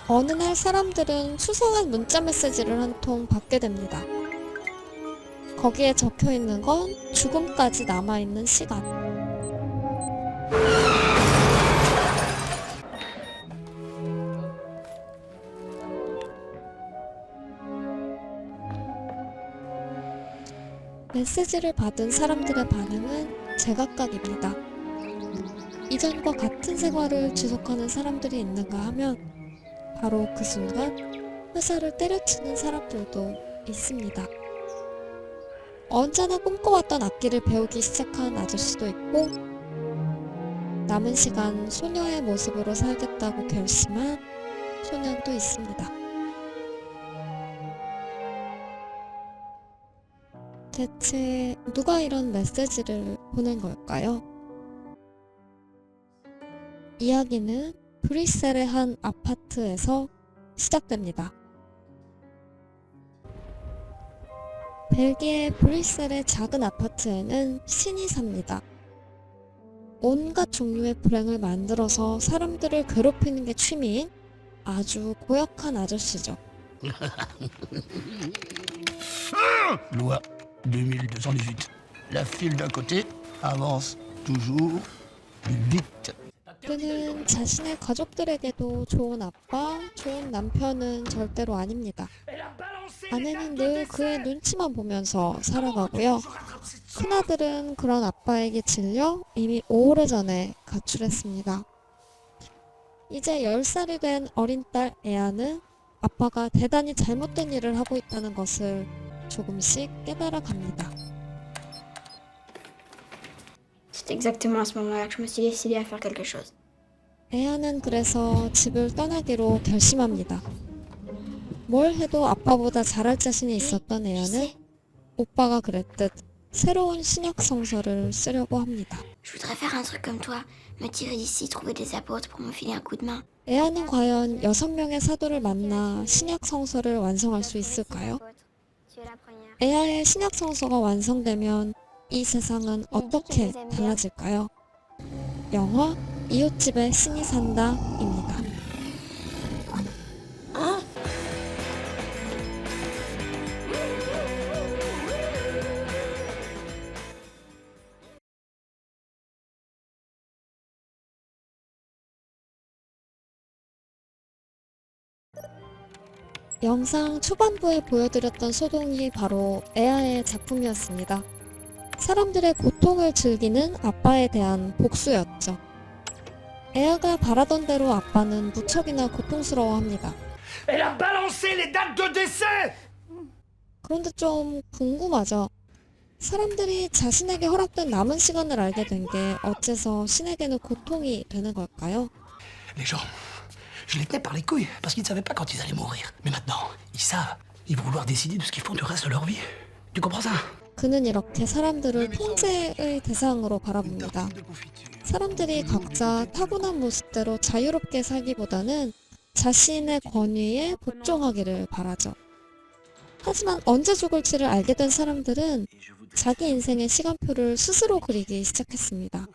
어느 날 사람들은 수상한 문자 메시지를 한 통 받게 됩니다. 거기에 적혀 있는 건 죽음까지 남아있는 시간. 메시지를 받은 사람들의 반응은 제각각입니다. 이전과 같은 생활을 지속하는 사람들이 있는가 하면 바로 그 순간 회사를 때려치는 사람들도 있습니다. 언제나 꿈꿔왔던 악기를 배우기 시작한 아저씨도 있고, 남은 시간 소녀의 모습으로 살겠다고 결심한 소년도 있습니다. 대체 누가 이런 메시지를 보낸 걸까요? 이야기는 브뤼셀의 한 아파트에서 시작됩니다. 벨기에 브뤼셀의 작은 아파트에는 신이 삽니다. 온갖 종류의 불행을 만들어서 사람들을 괴롭히는 게 취미인 아주 고약한 아저씨죠. Loi 2218. La file d'à côté avance toujours plus vite. 그는 자신의 가족들에게도 좋은 아빠, 좋은 남편은 절대로 아닙니다. 아내는 늘 그의 눈치만 보면서 살아가고요. 큰아들은 그런 아빠에게 질려 이미 오래전에 가출했습니다. 이제 10살이 된 어린 딸 에아는 아빠가 대단히 잘못된 일을 하고 있다는 것을 조금씩 깨달아 갑니다. C'est exactement à ce moment-là que je me suis décidée à faire quelque chose. 에아는 그래서 집을 떠나기로 결심합니다. 뭘 해도 아빠보다 잘할 자신이 있었던 에아는 오빠가 그랬듯 새로운 신약 성서를 쓰려고 합니다. Je voudrais faire un truc comme toi, me tirer d'ici, trouver des apôtres pour me filer un coup de main. 에아는 과연 6명의 사도를 만나 신약 성서를 완성할 수 있을까요? 에아의 신약 성서가 완성되면 이 세상은 어떻게 달라질까요? 영화 이웃집에 신이 산다입니다. 영상 초반부에 보여드렸던 소동이 바로 에아의 작품이었습니다. 사람들의 고통을 즐기는 아빠에 대한 복수였죠. 에아가 바라던 대로 아빠는 무척이나 고통스러워합니다. Elle a balancé les dates de décès. 그런데 좀 궁금하죠? 사람들이 자신에게 허락된 남은 시간을 알게 된 게 어째서 신에게는 고통이 되는 걸까요? Les gens, je les tenais par les couilles parce qu'ils ne savaient pas quand ils allaient mourir. Mais maintenant, ils savent. Ils vont vouloir décider de ce qu'ils font du reste de leur vie. Tu comprends ça? 그는 이렇게 사람들을 통제의 대상으로 바라봅니다. 사람들이 각자 타고난 모습대로 자유롭게 살기보다는 자신의 권위에 복종하기를 바라죠. 하지만 언제 죽을지를 알게 된 사람들은 자기 인생의 시간표를 스스로 그리기 시작했습니다.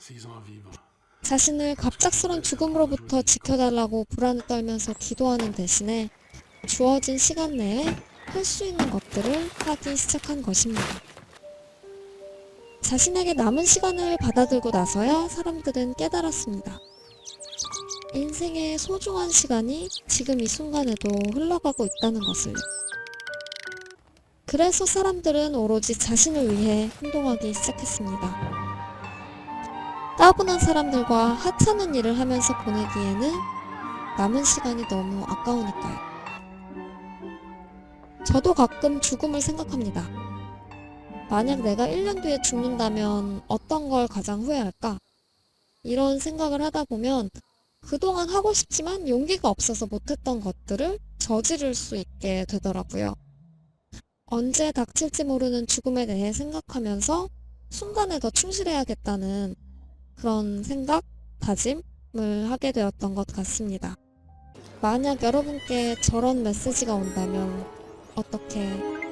자신을 갑작스런 죽음으로부터 지켜달라고 불안을 떨면서 기도하는 대신에 주어진 시간 내에 할 수 있는 것들을 하기 시작한 것입니다. 자신에게 남은 시간을 받아들고 나서야 사람들은 깨달았습니다. 인생의 소중한 시간이 지금 이 순간에도 흘러가고 있다는 것을. 그래서 사람들은 오로지 자신을 위해 행동하기 시작했습니다. 따분한 사람들과 하찮은 일을 하면서 보내기에는 남은 시간이 너무 아까우니까요. 저도 가끔 죽음을 생각합니다. 만약 내가 1년 뒤에 죽는다면 어떤 걸 가장 후회할까? 이런 생각을 하다 보면 그동안 하고 싶지만 용기가 없어서 못했던 것들을 저지를 수 있게 되더라고요. 언제 닥칠지 모르는 죽음에 대해 생각하면서 순간에 더 충실해야겠다는 그런 생각, 다짐을 하게 되었던 것 같습니다. 만약 여러분께 저런 메시지가 온다면 어떻게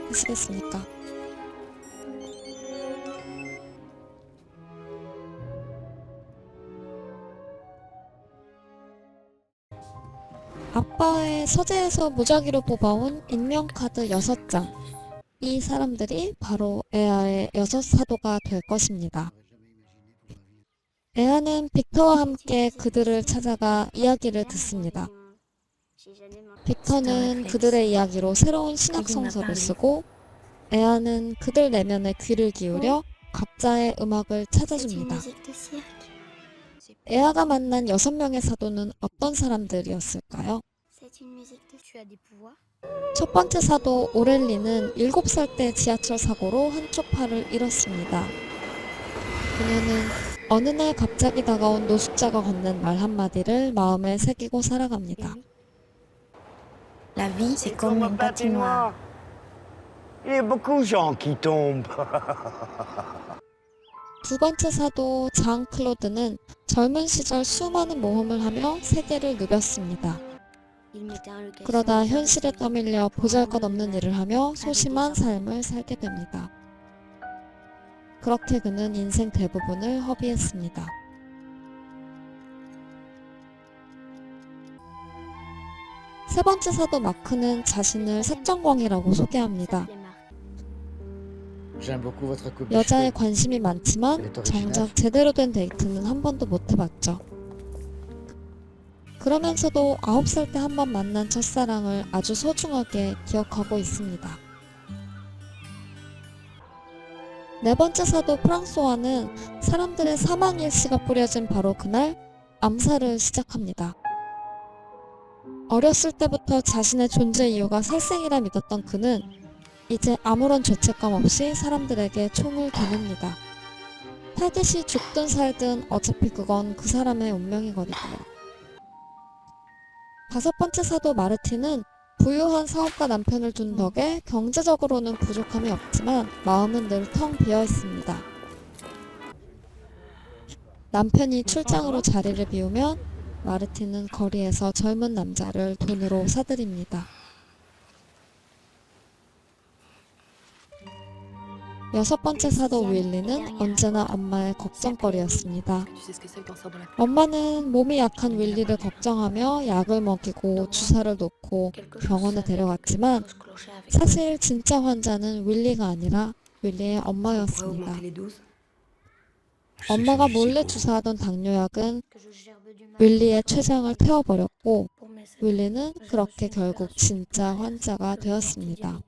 하시겠습니까? 아빠의 서재에서 무작위로 뽑아온 인명카드 6장. 이 사람들이 바로 에아의 6사도가 될 것입니다. 에아는 빅터와 함께 그들을 찾아가 이야기를 듣습니다. 빅터는 그들의 이야기로 새로운 신학 성서를 쓰고 에아는 그들 내면에 귀를 기울여 각자의 음악을 찾아줍니다. 에아가 만난 6명의 사도는 어떤 사람들이었을까요? 첫 번째 사도 오렐리는 7살 때 지하철 사고로 한쪽 팔을 잃었습니다. 그녀는 어느 날 갑자기 다가온 노숙자가 건넨 말 한마디를 마음에 새기고 살아갑니다. La vie, c'est comme une patinoire. Il y a beaucoup de gens qui tombent. 두 번째 사도 장 클로드는 젊은 시절 수많은 모험을 하며 세계를 누볐습니다. 그러다 현실에 떠밀려 보잘것없는 일을 하며 소심한 삶을 살게 됩니다. 그렇게 그는 인생 대부분을 허비했습니다. 세 번째 사도 마크는 자신을 색정광이라고 소개합니다. J'aime beaucoup votre coupe de 여자에 cheveux. 관심이 많지만 정작 제대로 된 데이트는 한 번도 못 해봤죠. 그러면서도 9살 때 한 번 만난 첫사랑을 아주 소중하게 기억하고 있습니다. 네 번째 사도 프랑소와는 사람들의 사망 일시가 뿌려진 바로 그날 암살을 시작합니다. 어렸을 때부터 자신의 존재 이유가 살생이라 믿었던 그는 이제 아무런 죄책감 없이 사람들에게 총을 겨눕니다. 살듯이 죽든 살든 어차피 그건 그 사람의 운명이거든요. 다섯 번째 사도 마르틴은 부유한 사업가 남편을 둔 덕에 경제적으로는 부족함이 없지만 마음은 늘 텅 비어 있습니다. 남편이 출장으로 자리를 비우면 마르틴은 거리에서 젊은 남자를 돈으로 사들입니다. 여섯 번째 사도 윌리는 언제나 엄마의 걱정거리였습니다. 엄마는 몸이 약한 윌리를 걱정하며 약을 먹이고 주사를 놓고 병원에 데려갔지만 사실 진짜 환자는 윌리가 아니라 윌리의 엄마였습니다. 엄마가 몰래 주사하던 당뇨약은 윌리의 췌장을 태워버렸고 윌리는 그렇게 결국 진짜 환자가 되었습니다.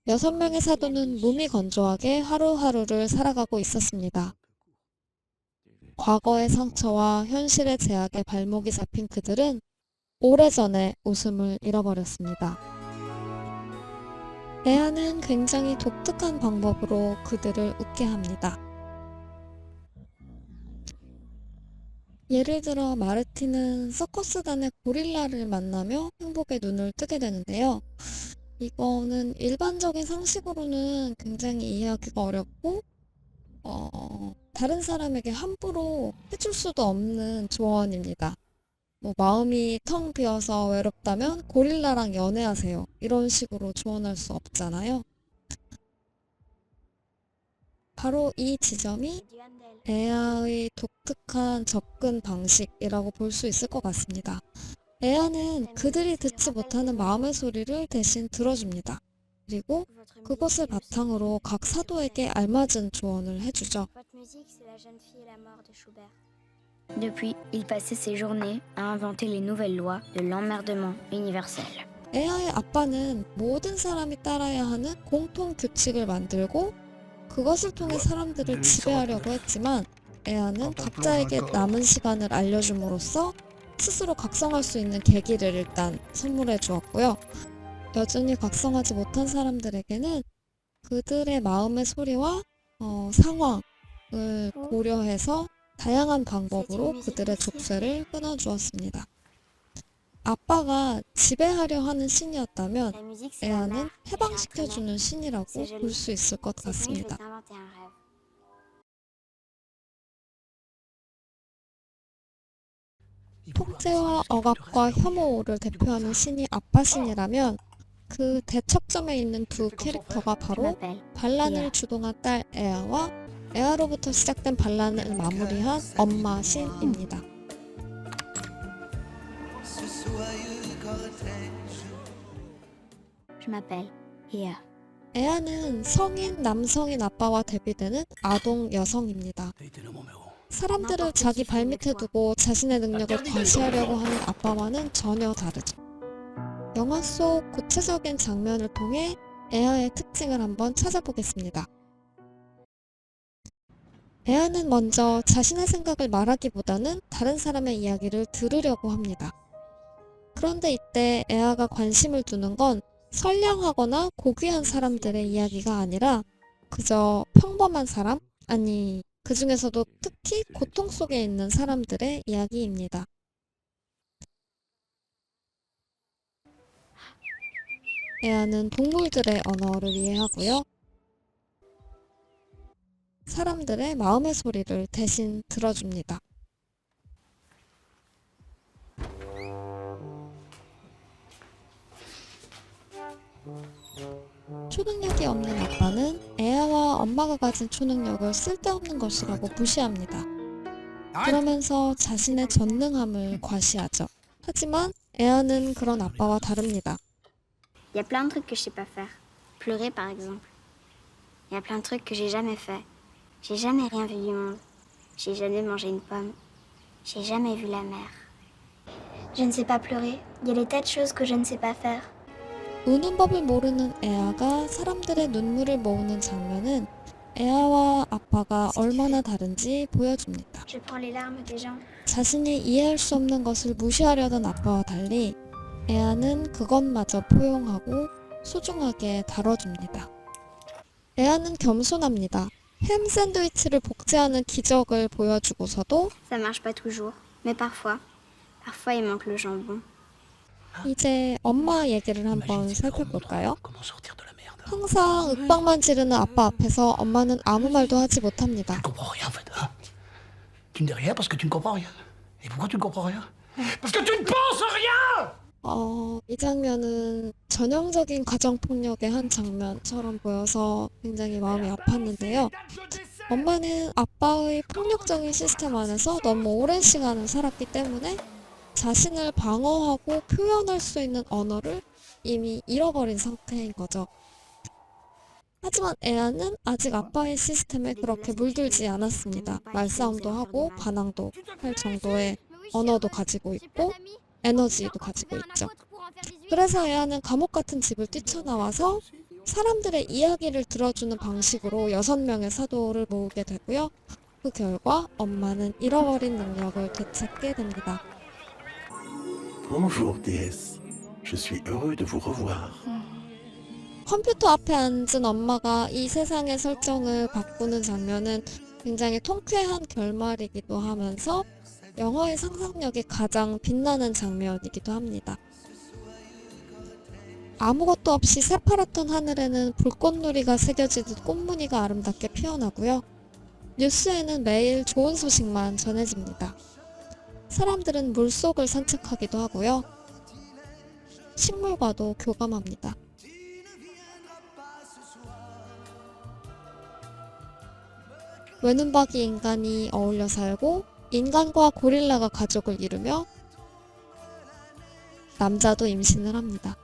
6명의 사도는 몸이 건조하게 하루하루를 살아가고 있었습니다. 과거의 상처와 현실의 제약에 발목이 잡힌 그들은 오래전에 웃음을 잃어버렸습니다. 에아는 굉장히 독특한 방법으로 그들을 웃게 합니다. 예를 들어 마르틴은 서커스단의 고릴라를 만나며 행복의 눈을 뜨게 되는데요. 이거는 일반적인 상식으로는 굉장히 이해하기가 어렵고 다른 사람에게 함부로 해줄 수도 없는 조언입니다. 뭐 마음이 텅 비어서 외롭다면 고릴라랑 연애하세요. 이런 식으로 조언할 수 없잖아요. 바로 이 지점이 에아의 독특한 접근 방식이라고 볼 수 있을 것 같습니다. 에아는 그들이 듣지 못하는 마음의 소리를 대신 들어줍니다. 그리고 그것을 바탕으로 각 사도에게 알맞은 조언을 해주죠. Depuis, il passait ses journées à inventer les nouvelles lois de l'emmerdement universel. 에아의 아빠는 모든 사람이 따라야 하는 공통 규칙을 만들고 그것을 통해 사람들을 지배하려고 했지만 에아는 각자에게 남은 시간을 알려줌으로써 스스로 각성할 수 있는 계기를 일단 선물해 주었고요. 여전히 각성하지 못한 사람들에게는 그들의 마음의 소리와 상황을 고려해서 다양한 방법으로 그들의 족쇄를 끊어주었습니다. 아빠가 지배하려 하는 신이었다면 에아는 해방시켜주는 신이라고 볼 수 있을 것 같습니다. 통제와 억압과 혐오를 대표하는 신이 아빠신이라면 그 대척점에 있는 두 캐릭터가 바로 반란을 주동한 딸 에아와 에아로부터 시작된 반란을 마무리한 엄마 신입니다. Ce soir Je m'appelle Ea. 에아는 성인 남성인 아빠와 대비되는 아동 여성입니다. T'as été le mon héros. 사람들을 자기 발밑에 두고 자신의 능력을 과시하려고 하는 아빠와는 전혀 다르죠. 영화 속 구체적인 장면을 통해 에아의 특징을 한번 찾아보겠습니다. 에아는 먼저 자신의 생각을 말하기보다는 다른 사람의 이야기를 들으려고 합니다. 그런데 이때 에아가 관심을 두는 건 선량하거나 고귀한 사람들의 이야기가 아니라 그저 평범한 사람, 아니 그 중에서도 특히 고통 속에 있는 사람들의 이야기입니다. 에아는 동물들의 언어를 이해하고요. 사람들의 마음의 소리를 대신 들어줍니다. 초능력이 없는 아빠는 에아와 엄마가 가진 초능력을 쓸데없는 것이라고 무시합니다. 그러면서 자신의 전능함을 과시하죠. 하지만 에아는 그런 아빠와 다릅니다. Il y a plein de trucs que je sais pas faire. Pleurer par exemple. Il y a plein de trucs que j'ai jamais fait. J'ai jamais rien vu du monde. J'ai jamais mangé une pomme. J'ai jamais vu la mer. Je ne sais pas pleurer. Il y a des tas de choses que je ne sais pas faire. 우는 법을 모르는 에아가 사람들의 눈물을 모으는 장면은 에아와 아빠가 얼마나 다른지 보여줍니다. Je prends les larmes des gens. 자신이 이해할 수 없는 것을 무시하려던 아빠와 달리 에아는 그것마저 포용하고 소중하게 다뤄줍니다. 에아는 겸손합니다. 햄 샌드위치를 복제하는 기적을 보여주고서도 Ça marche pas toujours, mais parfois. Parfois il manque le jambon. 이제 엄마 얘기를 한번 살펴볼까요? Comment sortir de la merde? 항상 윽박만 지르는 아빠 앞에서 엄마는 아무 말도 하지 못합니다. Tu ne comprends rien en fait, hein? Tu ne dis rien parce que tu ne comprends rien. Et pourquoi tu ne comprends rien? Parce que tu ne penses rien! 이 장면은 전형적인 가정폭력의 한 장면처럼 보여서 굉장히 마음이 아팠는데요. 엄마는 아빠의 폭력적인 시스템 안에서 너무 오랜 시간을 살았기 때문에 자신을 방어하고 표현할 수 있는 언어를 이미 잃어버린 상태인 거죠. 하지만 에아는 아직 아빠의 시스템에 그렇게 물들지 않았습니다. 말싸움도 하고 반항도 할 정도의 언어도 가지고 있고 에너지도 가지고 있죠. 그래서 에아는 감옥 같은 집을 뛰쳐나와서 사람들의 이야기를 들어주는 방식으로 6명의 사도를 모으게 되고요. 그 결과 엄마는 잃어버린 능력을 되찾게 됩니다. Bonjour, déesse. Je suis heureux de vous revoir. 컴퓨터 앞에 앉은 엄마가 이 세상의 설정을 바꾸는 장면은 굉장히 통쾌한 결말이기도 하면서 영화의 상상력이 가장 빛나는 장면이기도 합니다. 아무것도 없이 새파랗던 하늘에는 불꽃놀이가 새겨지듯 꽃무늬가 아름답게 피어나고요. 뉴스에는 매일 좋은 소식만 전해집니다. 사람들은 물속을 산책하기도 하고요. 식물과도 교감합니다. 외눈박이 인간이 어울려 살고 인간과 고릴라가 가족을 이루며 남자도 임신을 합니다.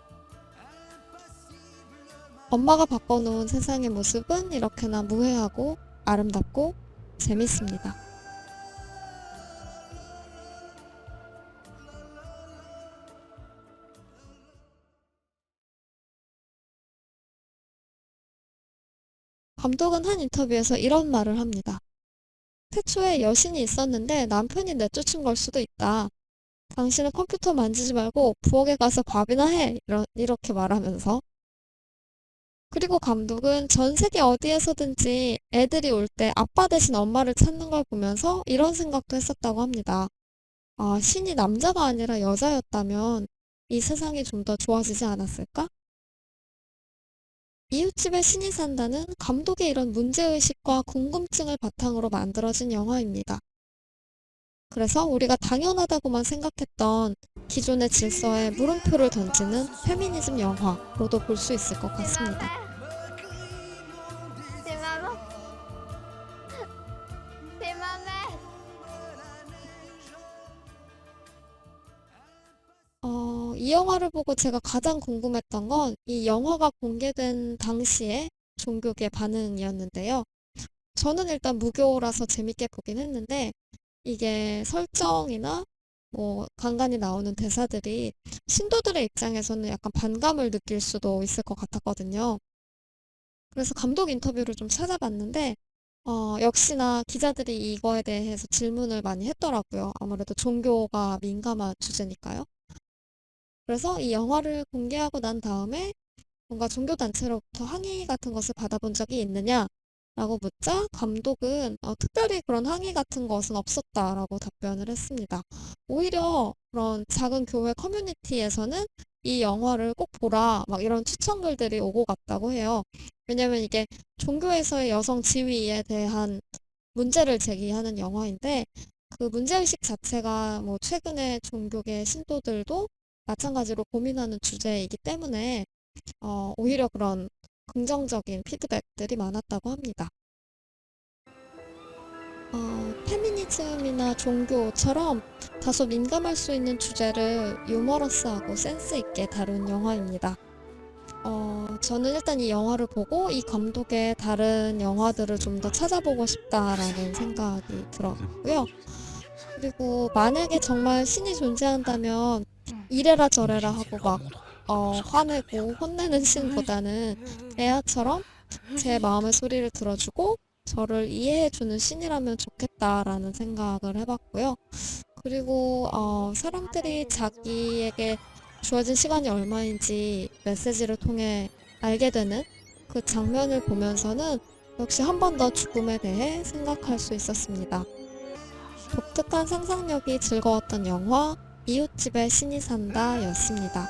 엄마가 바꿔놓은 세상의 모습은 이렇게나 무해하고 아름답고 재밌습니다. 감독은 한 인터뷰에서 이런 말을 합니다. 태초에 여신이 있었는데 남편이 내쫓은 걸 수도 있다. 당신은 컴퓨터 만지지 말고 부엌에 가서 밥이나 해. 이렇게 말하면서. 그리고 감독은 전 세계 어디에서든지 애들이 올 때 아빠 대신 엄마를 찾는 걸 보면서 이런 생각도 했었다고 합니다. 아, 신이 남자가 아니라 여자였다면 이 세상이 좀 더 좋아지지 않았을까? 이웃집에 신이 산다는 감독의 이런 문제의식과 궁금증을 바탕으로 만들어진 영화입니다. 그래서 우리가 당연하다고만 생각했던 기존의 질서에 물음표를 던지는 페미니즘 영화로도 볼 수 있을 것 같습니다. C'est maman. C'est ma mère. 영화를 보고 제가 가장 궁금했던 건 이 영화가 공개된 당시에 종교계 반응이었는데요. 저는 일단 무교라서 재밌게 보긴 했는데 이게 설정이나 뭐 간간히 나오는 대사들이 신도들의 입장에서는 약간 반감을 느낄 수도 있을 것 같았거든요. 그래서 감독 인터뷰를 좀 찾아봤는데 역시나 기자들이 이거에 대해서 질문을 많이 했더라고요. 아무래도 종교가 민감한 주제니까요. 그래서 이 영화를 공개하고 난 다음에 뭔가 종교단체로부터 항의 같은 것을 받아본 적이 있느냐라고 묻자 감독은 특별히 그런 항의 같은 것은 없었다라고 답변을 했습니다. 오히려 그런 작은 교회 커뮤니티에서는 이 영화를 꼭 보라 막 이런 추천글들이 오고 갔다고 해요. 왜냐면 이게 종교에서의 여성 지위에 대한 문제를 제기하는 영화인데 그 문제의식 자체가 뭐 최근에 종교계 신도들도 마찬가지로 고민하는 주제이기 때문에 오히려 그런 긍정적인 피드백들이 많았다고 합니다. 페미니즘이나 종교처럼 다소 민감할 수 있는 주제를 유머러스하고 센스 있게 다룬 영화입니다. 저는 일단 이 영화를 보고 이 감독의 다른 영화들을 좀 더 찾아보고 싶다라는 생각이 들었고요. 그리고 만약에 정말 신이 존재한다면 이래라 저래라 하고 막 화내고 혼내는 신보다는 애아처럼 제 마음의 소리를 들어주고 저를 이해해주는 신이라면 좋겠다라는 생각을 해봤고요. 그리고 사람들이 자기에게 주어진 시간이 얼마인지 메시지를 통해 알게 되는 그 장면을 보면서는 역시 한 번 더 죽음에 대해 생각할 수 있었습니다. 독특한 상상력이 즐거웠던 영화 이웃집에 신이 산다 였습니다.